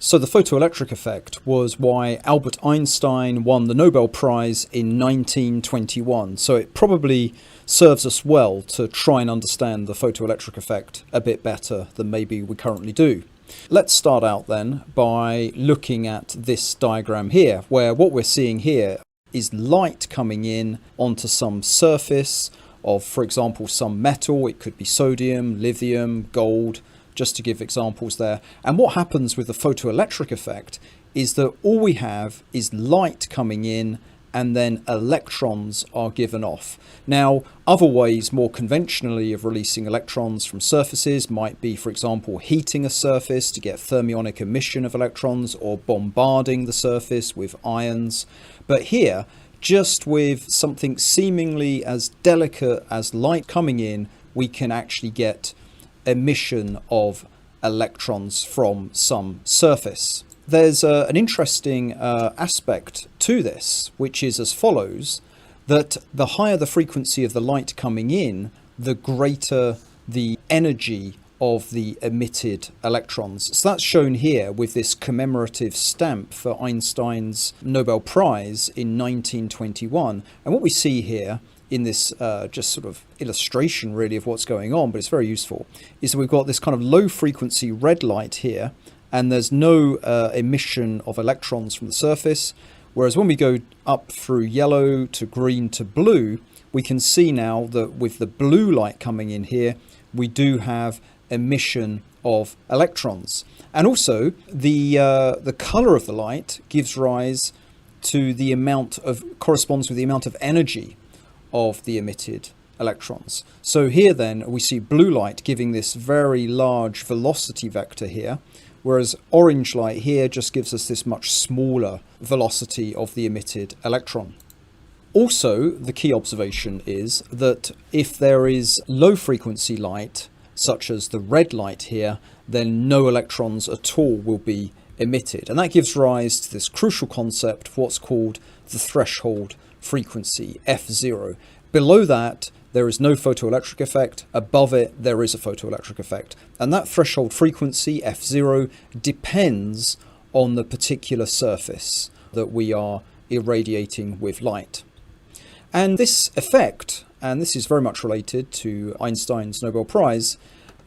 So the photoelectric effect was why Albert Einstein won the Nobel Prize in 1921. So it probably serves us well to try and understand the photoelectric effect a bit better than maybe we currently do. Let's start out then by looking at this diagram here, where what we're seeing here is light coming in onto some surface of, for example, some metal. It could be sodium, lithium, gold, just to give examples there. And what happens with the photoelectric effect is that all we have is light coming in and then electrons are given off. Now, other ways more conventionally of releasing electrons from surfaces might be, for example, heating a surface to get thermionic emission of electrons or bombarding the surface with ions. But here, just with something seemingly as delicate as light coming in, we can actually get emission of electrons from some surface. There's an interesting aspect to this, which is as follows, that the higher the frequency of the light coming in, the greater the energy of the emitted electrons. So that's shown here with this commemorative stamp for Einstein's Nobel Prize in 1921. And what we see here in this just sort of illustration really of what's going on, but it's very useful, is that we've got this kind of low frequency red light here, and there's no emission of electrons from the surface. Whereas when we go up through yellow to green to blue, we can see now that with the blue light coming in here, we do have emission of electrons. And also the color of the light gives rise to the amount of, corresponds with the amount of energy of the emitted electrons. So here then we see blue light giving this very large velocity vector here, whereas orange light here just gives us this much smaller velocity of the emitted electron. Also, the key observation is that if there is low frequency light, such as the red light here, then no electrons at all will be emitted. And that gives rise to this crucial concept of what's called the threshold frequency, F0. Below that, there is no photoelectric effect. Above it, there is a photoelectric effect. And that threshold frequency, F0, depends on the particular surface that we are irradiating with light. And this effect, and this is very much related to Einstein's Nobel Prize,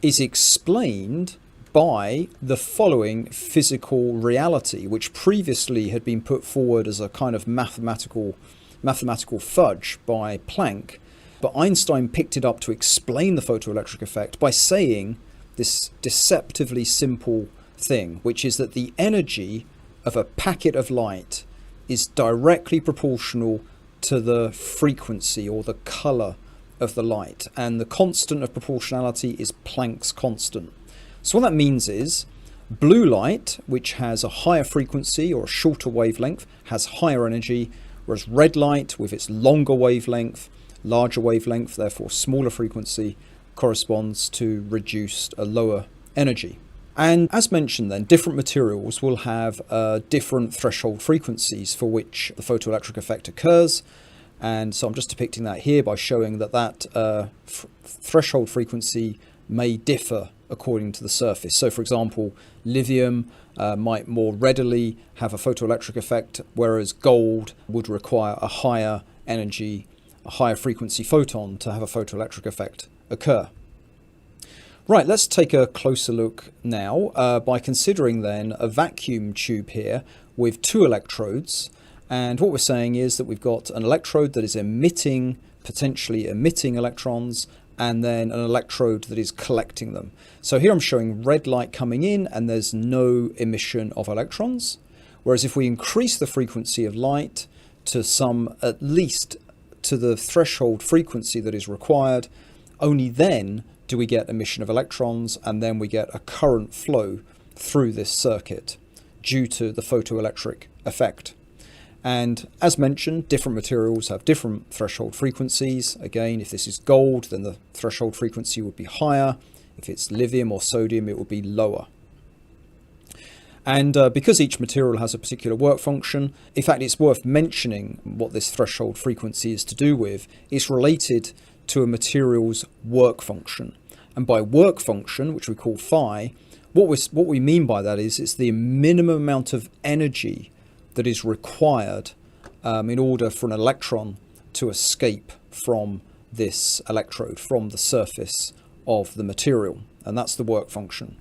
is explained by the following physical reality, which previously had been put forward as a kind of mathematical fudge by Planck. But Einstein picked it up to explain the photoelectric effect by saying this deceptively simple thing, which is that the energy of a packet of light is directly proportional to the frequency or the color of the light. And the constant of proportionality is Planck's constant. So what that means is blue light, which has a higher frequency or a shorter wavelength, has higher energy, whereas red light with its longer wavelength, larger wavelength, therefore smaller frequency, corresponds to reduced, a lower energy. And as mentioned then, different materials will have different threshold frequencies for which the photoelectric effect occurs. And so I'm just depicting that here by showing that threshold frequency may differ according to the surface. So for example, lithium might more readily have a photoelectric effect, whereas gold would require a higher energy, a higher frequency photon to have a photoelectric effect occur. Right, let's take a closer look now by considering then a vacuum tube here with two electrodes. And what we're saying is that we've got an electrode that is potentially emitting electrons, and then an electrode that is collecting them. So here I'm showing red light coming in and there's no emission of electrons. Whereas if we increase the frequency of light to at least to the threshold frequency that is required, only then do we get emission of electrons, and then we get a current flow through this circuit due to the photoelectric effect. And as mentioned, different materials have different threshold frequencies. Again, if this is gold, then the threshold frequency would be higher. If it's lithium or sodium, it would be lower. And because each material has a particular work function, in fact, it's worth mentioning what this threshold frequency is to do with. It's related to a material's work function. And by work function, which we call phi, What we mean by that is it's the minimum amount of energy that is required in order for an electron to escape from this electrode, from the surface of the material, and that's the work function.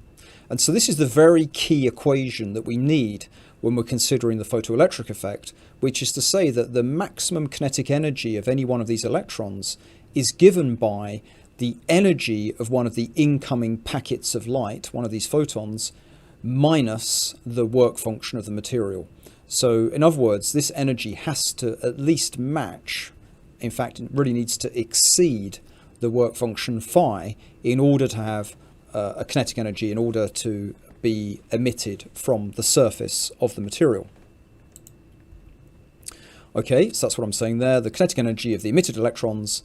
And so this is the very key equation that we need when we're considering the photoelectric effect, which is to say that the maximum kinetic energy of any one of these electrons is given by the energy of one of the incoming packets of light, one of these photons, minus the work function of the material. So in other words, this energy has to at least match, in fact, it really needs to exceed the work function phi in order to have a kinetic energy, in order to be emitted from the surface of the material. Okay, so that's what I'm saying there. The kinetic energy of the emitted electrons,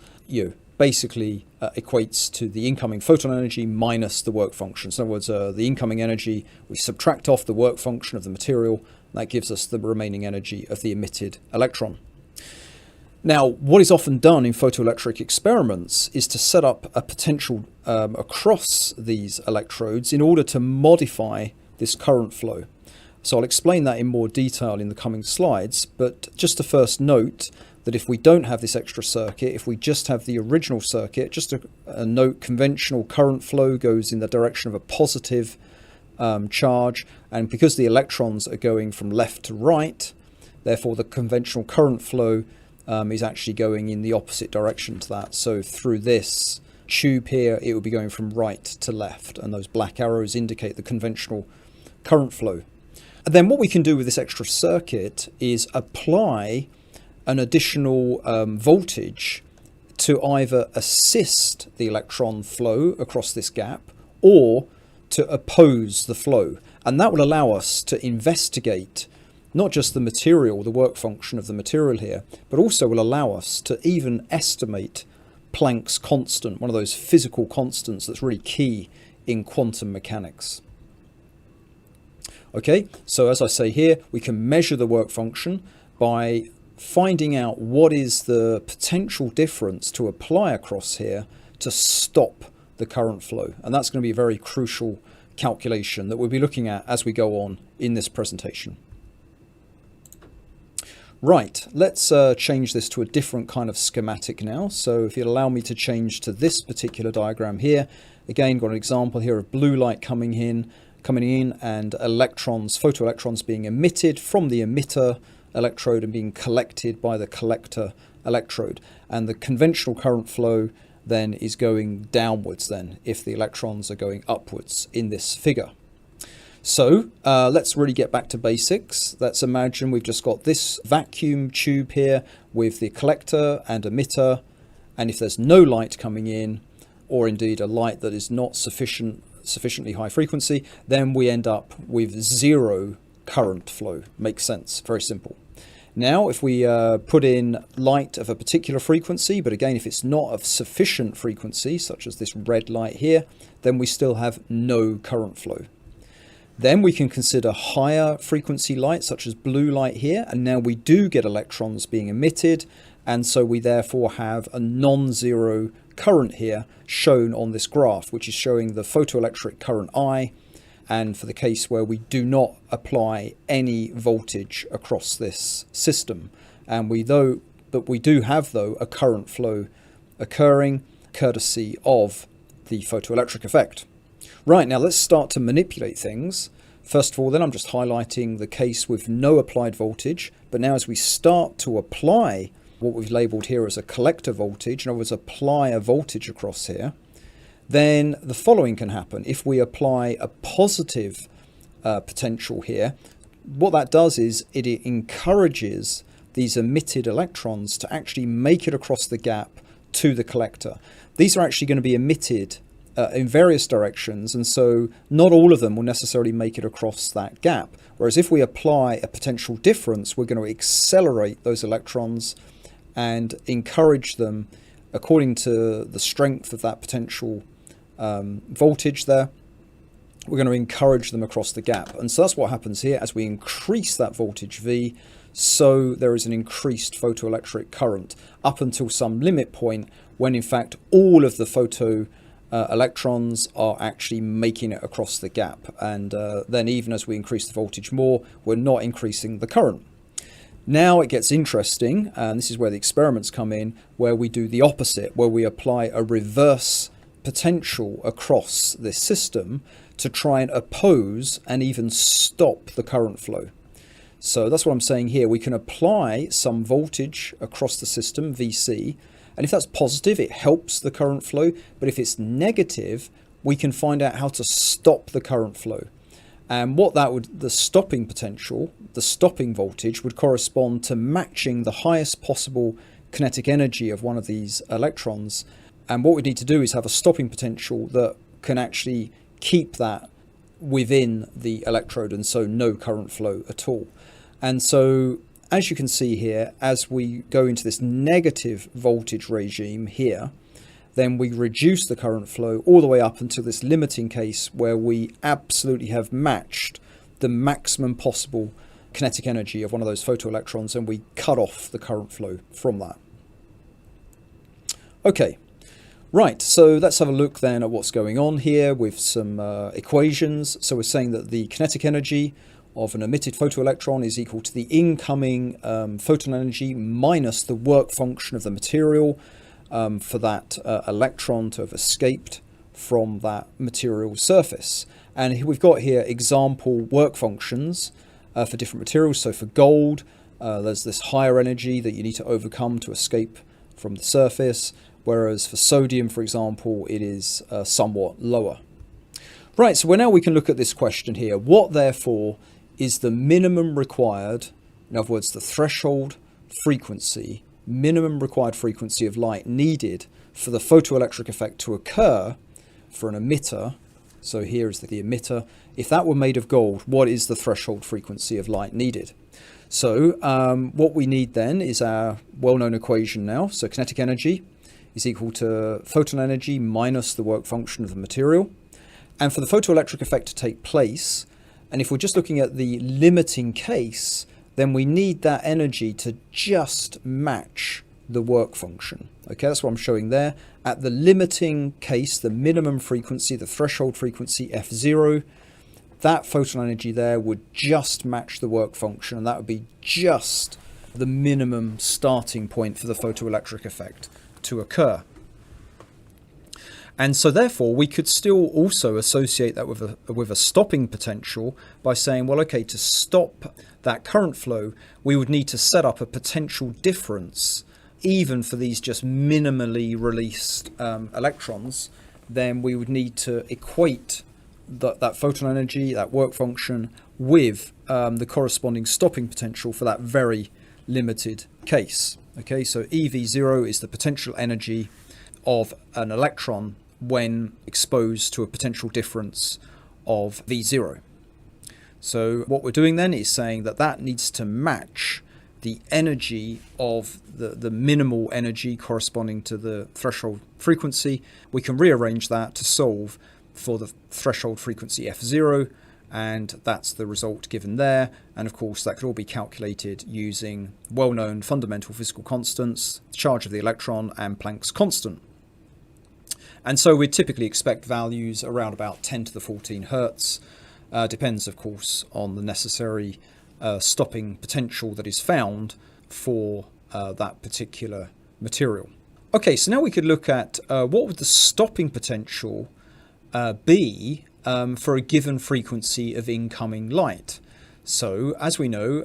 basically equates to the incoming photon energy minus the work function. So in other words, the incoming energy, we subtract off the work function of the material, and that gives us the remaining energy of the emitted electron. Now, what is often done in photoelectric experiments is to set up a potential across these electrodes in order to modify this current flow. So I'll explain that in more detail in the coming slides, but just to first note that if we don't have this extra circuit, if we just have the original circuit, just a note, conventional current flow goes in the direction of a positive charge, and because the electrons are going from left to right, therefore the conventional current flow is actually going in the opposite direction to that. So through this tube here, it will be going from right to left, and those black arrows indicate the conventional current flow. And then what we can do with this extra circuit is apply an additional voltage to either assist the electron flow across this gap or to oppose the flow. And that will allow us to investigate not just the material, the work function of the material here, but also will allow us to even estimate Planck's constant, one of those physical constants that's really key in quantum mechanics. Okay, so as I say here, we can measure the work function by finding out what is the potential difference to apply across here to stop the current flow. And that's going to be a very crucial calculation that we'll be looking at as we go on in this presentation. Right, let's change this to a different kind of schematic now. So if you'll allow me to change to this particular diagram here, again, got an example here of blue light coming in and electrons, photoelectrons being emitted from the emitter electrode and being collected by the collector electrode. And the conventional current flow then is going downwards then if the electrons are going upwards in this figure. So let's really get back to basics. Let's imagine we've just got this vacuum tube here with the collector and emitter, and if there's no light coming in, or indeed a light that is not sufficiently high frequency, then we end up with zero current flow. Makes sense, very simple. Now if we put in light of a particular frequency, but again if it's not of sufficient frequency, such as this red light here, then we still have no current flow. Then we can consider higher frequency light, such as blue light here, and now we do get electrons being emitted, and so we therefore have a non-zero current here shown on this graph, which is showing the photoelectric current I, and for the case where we do not apply any voltage across this system. And we do have though a current flow occurring courtesy of the photoelectric effect. Right, now let's start to manipulate things. First of all, then I'm just highlighting the case with no applied voltage. But now as we start to apply what we've labeled here as a collector voltage, in other words, apply a voltage across here, then the following can happen. If we apply a positive potential here, what that does is it encourages these emitted electrons to actually make it across the gap to the collector. These are actually going to be emitted in various directions, and so not all of them will necessarily make it across that gap. Whereas if we apply a potential difference, we're going to accelerate those electrons and encourage them according to the strength of that potential voltage there. We're going to encourage them across the gap. And so that's what happens here. As we increase that voltage V, so there is an increased photoelectric current up until some limit point when in fact all of the electrons are actually making it across the gap. And then even as we increase the voltage more, we're not increasing the current. Now it gets interesting, and this is where the experiments come in, where we do the opposite, where we apply a reverse potential across this system to try and oppose and even stop the current flow. So that's what I'm saying here. We can apply some voltage across the system, VC, and if that's positive, it helps the current flow. But if it's negative, we can find out how to stop the current flow. And what that would, the stopping potential, the stopping voltage, would correspond to matching the highest possible kinetic energy of one of these electrons. And what we need to do is have a stopping potential that can actually keep that within the electrode, and so no current flow at all. And so, as you can see here, as we go into this negative voltage regime here, then we reduce the current flow all the way up until this limiting case where we absolutely have matched the maximum possible kinetic energy of one of those photoelectrons, and we cut off the current flow from that. Okay, right, so let's have a look then at what's going on here with some equations. So we're saying that the kinetic energy of an emitted photoelectron is equal to the incoming photon energy minus the work function of the material for that electron to have escaped from that material surface. And we've got here example work functions for different materials. So for gold, there's this higher energy that you need to overcome to escape from the surface, whereas for sodium, for example, it is somewhat lower. Right, so now we can look at this question here. What, therefore, is the minimum required, in other words, the threshold frequency, minimum required frequency of light needed for the photoelectric effect to occur for an emitter? So here is the emitter. If that were made of gold, what is the threshold frequency of light needed? So what we need then is our well-known equation now. So kinetic energy is equal to photon energy minus the work function of the material. And for the photoelectric effect to take place, and if we're just looking at the limiting case, then we need that energy to just match the work function. Okay, that's what I'm showing there. At the limiting case, the minimum frequency, the threshold frequency, F0, that photon energy there would just match the work function, and that would be just the minimum starting point for the photoelectric effect to occur. And so therefore we could still also associate that with a stopping potential by saying, well, okay, to stop that current flow, we would need to set up a potential difference even for these just minimally released electrons. Then we would need to equate that photon energy, that work function, with the corresponding stopping potential for that very limited case. Okay, so EV0 is the potential energy of an electron when exposed to a potential difference of V0. So what we're doing then is saying that that needs to match the energy of the minimal energy corresponding to the threshold frequency. We can rearrange that to solve for the threshold frequency F0, and that's the result given there. And of course that could all be calculated using well-known fundamental physical constants, the charge of the electron and Planck's constant. And so we'd typically expect values around about 10 to the 14 hertz. Depends, of course, on the necessary stopping potential that is found for that particular material. Okay, so now we could look at what would the stopping potential be for a given frequency of incoming light. So as we know,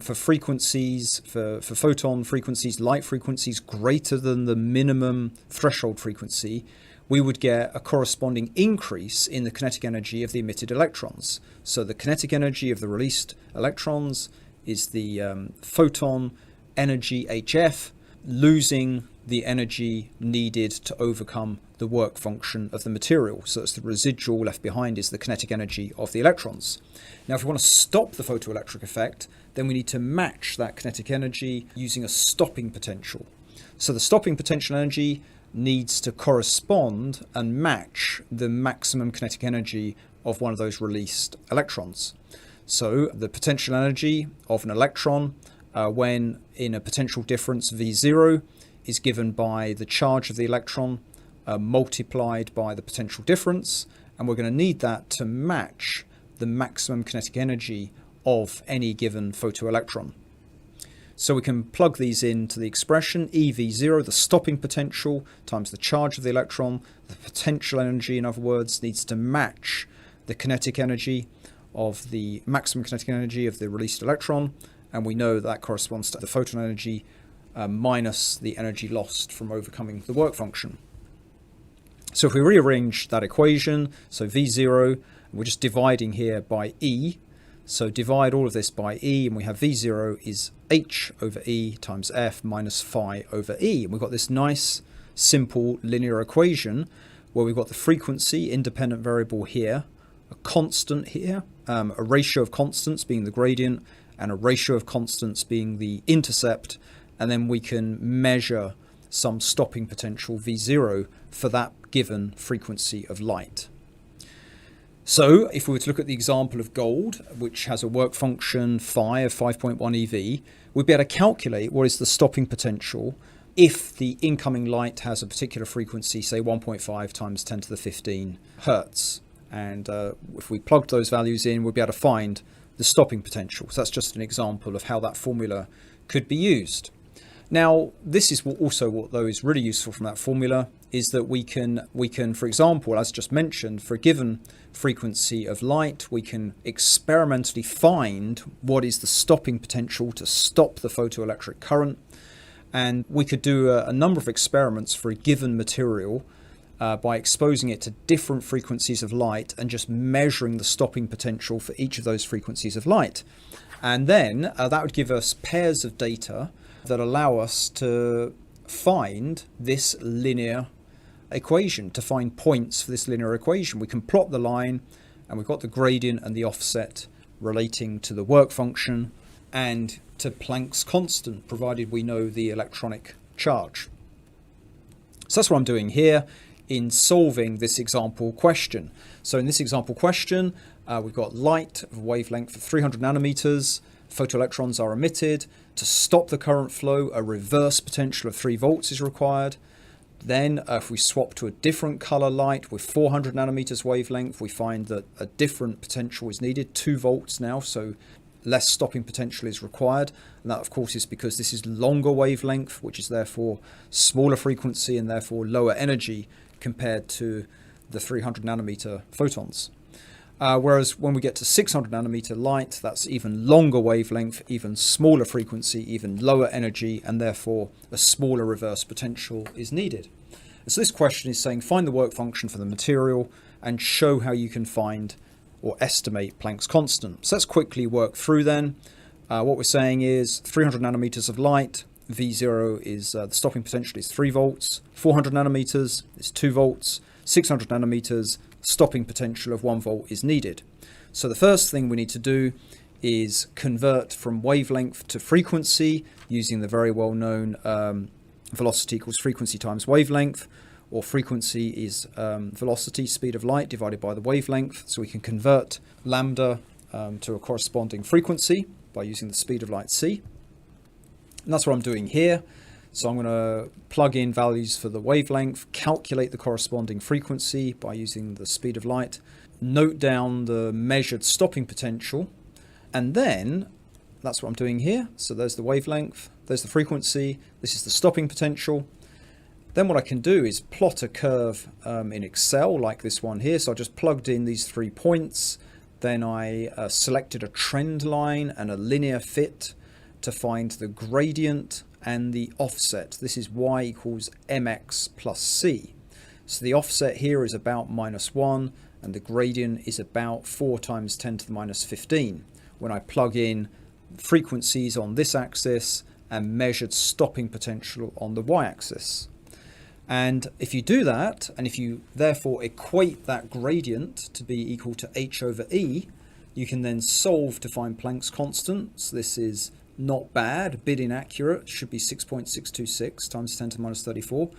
for frequencies, for photon frequencies, light frequencies greater than the minimum threshold frequency, we would get a corresponding increase in the kinetic energy of the emitted electrons. So the kinetic energy of the released electrons is the photon energy HF, losing the energy needed to overcome the work function of the material. So it's the residual left behind is the kinetic energy of the electrons. Now, if we want to stop the photoelectric effect, then we need to match that kinetic energy using a stopping potential. So the stopping potential energy needs to correspond and match the maximum kinetic energy of one of those released electrons. So the potential energy of an electron when in a potential difference V0 is given by the charge of the electron multiplied by the potential difference, and we're going to need that to match the maximum kinetic energy of any given photoelectron. So we can plug these into the expression EV0, the stopping potential, times the charge of the electron. The potential energy, in other words, needs to match the kinetic energy of the maximum kinetic energy of the released electron, and we know that corresponds to the photon energy minus the energy lost from overcoming the work function. So if we rearrange that equation, so V0, we're just dividing here by E, so divide all of this by E, and we have V0 is H over E times F minus phi over E. And we've got this nice, simple linear equation where we've got the frequency, independent variable here, a constant here, a ratio of constants being the gradient, and a ratio of constants being the intercept, and then we can measure some stopping potential V0 for that given frequency of light. So if we were to look at the example of gold, which has a work function phi of 5.1 eV, we'd be able to calculate what is the stopping potential if the incoming light has a particular frequency, say 1.5 times 10 to the 15 hertz. And if we plugged those values in, we'd be able to find the stopping potential. So that's just an example of how that formula could be used. Now, this is also what though is really useful from that formula, is that we can, for example, as just mentioned, for a given frequency of light, we can experimentally find what is the stopping potential to stop the photoelectric current. And we could do a number of experiments for a given material by exposing it to different frequencies of light and just measuring the stopping potential for each of those frequencies of light. And then that would give us pairs of data that allow us to find this linear equation, to find points for this linear equation. We can plot the line, and we've got the gradient and the offset relating to the work function and to Planck's constant, provided we know the electronic charge. So that's what I'm doing here in solving this example question. So in this example question, we've got light of a wavelength of 300 nanometers. Photoelectrons are emitted. To stop the current flow, a reverse potential of 3 volts is required. Then if we swap to a different color light with 400 nanometers wavelength, we find that a different potential is needed, 2 volts now, so less stopping potential is required. And that, of course, is because this is longer wavelength, which is therefore smaller frequency and therefore lower energy compared to the 300 nanometer photons. Whereas when we get to 600 nanometer light, that's even longer wavelength, even smaller frequency, even lower energy, and therefore a smaller reverse potential is needed. And so this question is saying find the work function for the material and show how you can find or estimate Planck's constant. So let's quickly work through then. What we're saying is 300 nanometers of light, V0 is the stopping potential is 3 volts, 400 nanometers is 2 volts, 600 nanometers, stopping potential of 1 volt is needed. So the first thing we need to do is convert from wavelength to frequency using the very well known velocity equals frequency times wavelength, or frequency is velocity, speed of light, divided by the wavelength. So we can convert lambda to a corresponding frequency by using the speed of light c. And that's what I'm doing here. So I'm going to plug in values for the wavelength, calculate the corresponding frequency by using the speed of light, note down the measured stopping potential, and then that's what I'm doing here. So there's the wavelength, there's the frequency, this is the stopping potential. Then what I can do is plot a curve in Excel like this one here. So I just plugged in these 3 points, then I selected a trend line and a linear fit to find the gradient and the offset. This is y equals mx plus c. So the offset here is about -1 and the gradient is about 4 times 10 to the minus 15. When I plug in frequencies on this axis and measured stopping potential on the y-axis. And if you do that, and if you therefore equate that gradient to be equal to h over e, you can then solve to find Planck's constant. So this is not bad, a bit inaccurate, should be 6.626 times 10 to the minus 34.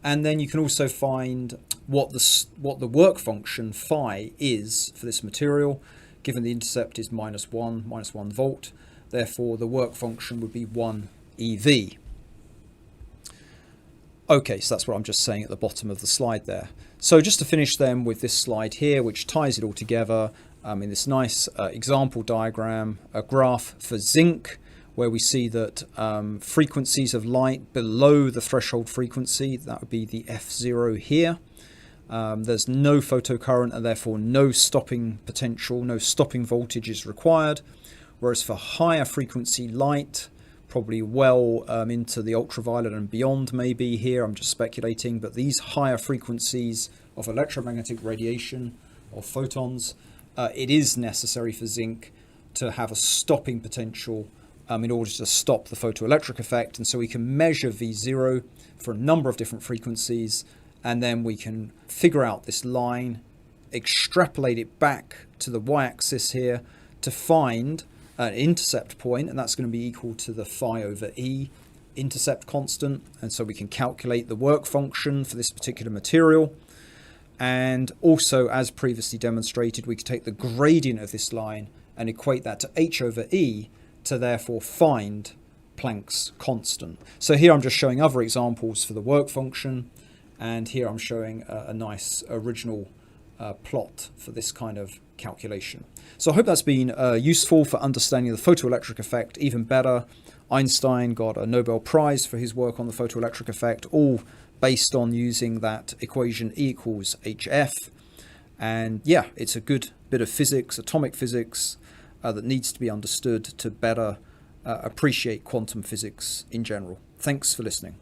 And then you can also find what the work function phi is for this material, given the intercept is -1 volt. Therefore, the work function would be 1 eV. Okay, so that's what I'm just saying at the bottom of the slide there. So just to finish then with this slide here, which ties it all together in this nice example diagram, a graph for zinc, where we see that frequencies of light below the threshold frequency, that would be the F0 here, there's no photocurrent and therefore no stopping potential, no stopping voltage is required. Whereas for higher frequency light, probably well into the ultraviolet and beyond maybe here, I'm just speculating, but these higher frequencies of electromagnetic radiation or photons, it is necessary for zinc to have a stopping potential in order to stop the photoelectric effect. And so we can measure V0 for a number of different frequencies, and then we can figure out this line, extrapolate it back to the y-axis here to find an intercept point, and that's going to be equal to the phi over E intercept constant. And so we can calculate the work function for this particular material. And also, as previously demonstrated, we could take the gradient of this line and equate that to H over E to therefore find Planck's constant. So here I'm just showing other examples for the work function, and here I'm showing a nice original plot for this kind of calculation. So I hope that's been useful for understanding the photoelectric effect even better. Einstein got a Nobel Prize for his work on the photoelectric effect, all based on using that equation E equals HF. And yeah, it's a good bit of physics, atomic physics, that needs to be understood to better appreciate quantum physics in general. Thanks for listening.